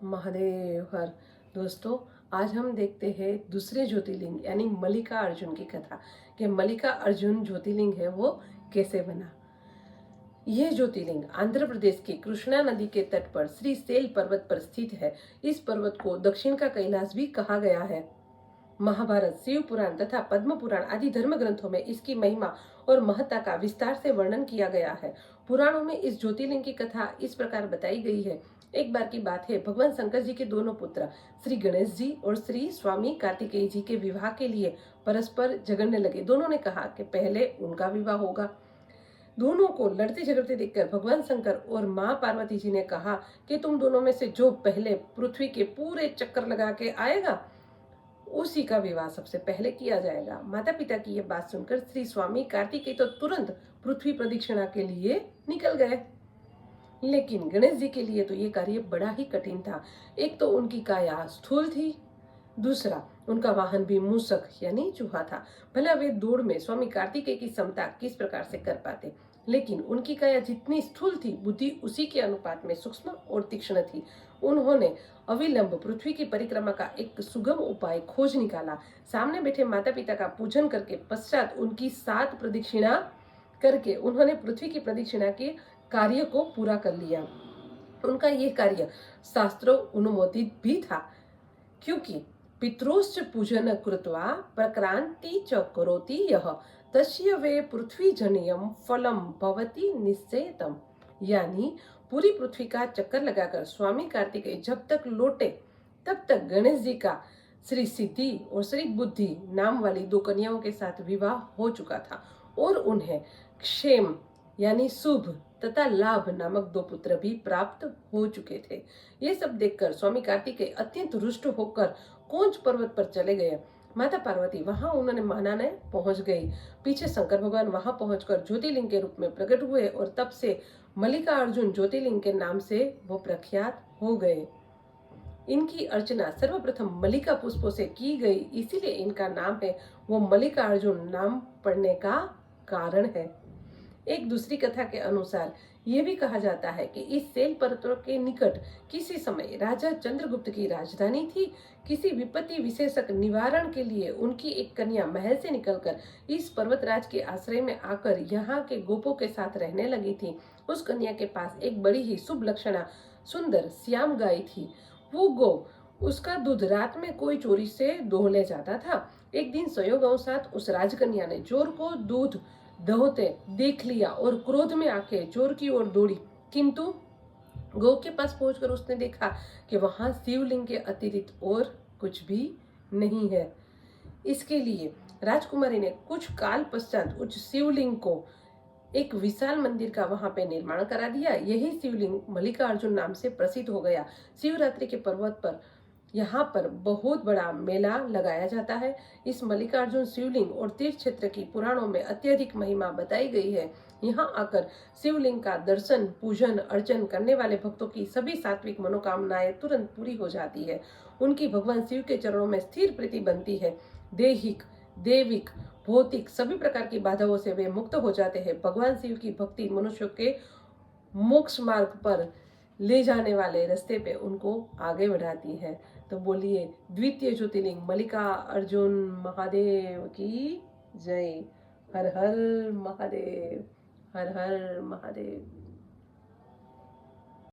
महादेव हर। दोस्तों, आज हम देखते हैं दूसरे ज्योतिर्लिंग यानी मल्लिका अर्जुन की कथा कि मल्लिका अर्जुन ज्योतिर्लिंग है वो कैसे बना। यह ज्योतिर्लिंग आंध्र प्रदेश के कृष्णा नदी के तट पर श्री सेल पर्वत पर स्थित है। इस पर्वत को दक्षिण का कैलाश भी कहा गया है। महाभारत, शिव पुराण तथा पद्म पुराण आदि धर्म ग्रंथों में इसकी महिमा और महत्ता का विस्तार से वर्णन किया गया है। पुराणों में इस ज्योतिर्लिंग की कथा इस प्रकार बताई गई है। एक बार की बात है, भगवान शंकर जी के दोनों पुत्र श्री गणेश जी और श्री स्वामी कार्तिकेय जी के विवाह के लिए परस्पर झगड़ने लगे। दोनों ने कहा कि पहले उनका विवाह होगा। दोनों को लड़ते झगड़ते देखकर भगवान शंकर और माँ पार्वती जी ने कहा कि तुम दोनों में से जो पहले पृथ्वी के पूरे चक्कर लगा के आएगा उसी का विवाह सबसे पहले किया जाएगा। माता पिता की यह बात सुनकर श्री स्वामी कार्तिकेय तो तुरंत पृथ्वी प्रदक्षिणा के लिए निकल गए। लेकिन गणेश जी के लिए तो ये कार्य बड़ा ही कठिन था। एक तो उनकी काया स्थूल थी, दूसरा उनका वाहन भी मूसक यानी चूहा था। भला वे दौड़ में स्वामी कार्तिकेय की समता किस प्रकार से कर पाते। लेकिन उनकी काया जितनी स्थूल थी, बुद्धि उसी के अनुपात में सूक्ष्म और तीक्ष्ण थी। उन्होंने अविलंब पृथ्वी की परिक्रमा का एक सुगम उपाय खोज निकाला। सामने बैठे माता पिता का पूजन करके पश्चात उनकी 7 प्रदक्षिणा करके उन्होंने पृथ्वी की प्रदक्षिणा के कार्य को पूरा कर लिया। उनका यह कार्य शास्त्रों अनुमोदित भी था, क्योंकि पितरोश्च पूजन कृत्वा प्रक्रांति च करोति यह तस्य वे पृथ्वी जनियम फलम भवति निश्चयतम। यानी पूरी पृथ्वी का चक्कर लगाकर स्वामी कार्तिकेय जब तक लौटे तब तक गणेश जी का श्री सिद्धि और श्री बुद्धि नाम वाली 2 कन्याओं के साथ विवाह हो चुका था और उन्हें क्षेम यानी शुभ तथा लाभ नामक 2 पुत्र भी प्राप्त हो चुके थे। ये सब देखकर स्वामी कार्तिकेय अत्यंत रुष्ट होकर कोंच पर्वत पर चले गए। माता पार्वती वहां उन्होंने मनाने पहुंच गई। पीछे शंकर भगवान वहां पहुंचकर ज्योतिर्लिंग के रूप में प्रकट हुए और तब से मल्लिका अर्जुन ज्योतिर्लिंग के नाम से वो प्रख्यात हो गए। इनकी अर्चना सर्वप्रथम मल्लिका पुष्पों से की गई, इसीलिए इनका नाम है वो मल्लिका अर्जुन नाम पड़ने का कारण है। एक दूसरी कथा के अनुसार यह भी कहा जाता है कि इस सेल पर्वत के निकट किसी समय राजा चंद्रगुप्त की राजधानी थी। किसी विपत्ति विशेषक निवारण के लिए उनकी एक कन्या महल से निकलकर इस पर्वतराज के आश्रय में आकर यहाँ के गोपों के साथ रहने लगी थी। उस कन्या के पास एक बड़ी ही शुभ लक्षणा सुंदर श्याम गाय थी। वो गौ उसका दूध रात में कोई चोरी से दोह ले जाता था। एक दिन संयोगवशात उस राजकन्या ने चोर को दूध दहोते देख लिया और क्रोध में आके चोर की ओर दौड़ी, किंतु गौ के पास पहुंचकर उसने देखा कि वहां शिवलिंग के अतिरिक्त और कुछ भी नहीं है। इसके लिए राजकुमारी ने कुछ काल पश्चात उस शिवलिंग को एक विशाल मंदिर का वहां पे निर्माण करा दिया। यही शिवलिंग मल्लिका अर्जुन नाम से प्रसिद्ध हो गया। शिवरात्रि के पर्वत पर यहाँ पर बहुत बड़ा मेला लगाया जाता है। इस मल्लिकार्जुन शिवलिंग और तीर्थ क्षेत्र की पुराणों में अत्यधिक महिमा बताई गई है। यहाँ आकर शिवलिंग का दर्शन पूजन अर्चन करने वाले भक्तों की सभी सात्विक मनोकामनाएं तुरंत पूरी हो जाती है। उनकी भगवान शिव के चरणों में स्थिर प्रीति बनती है। दैहिक देविक भौतिक सभी प्रकार की बाधाओं से वे मुक्त हो जाते हैं। भगवान शिव की भक्ति मनुष्य के मोक्ष मार्ग पर ले जाने वाले रास्ते पे उनको आगे बढ़ाती है। तो बोलिए द्वितीय ज्योतिर्लिंग मल्लिका अर्जुन महादेव की जय। हर हर महादेव, हर हर महादेव।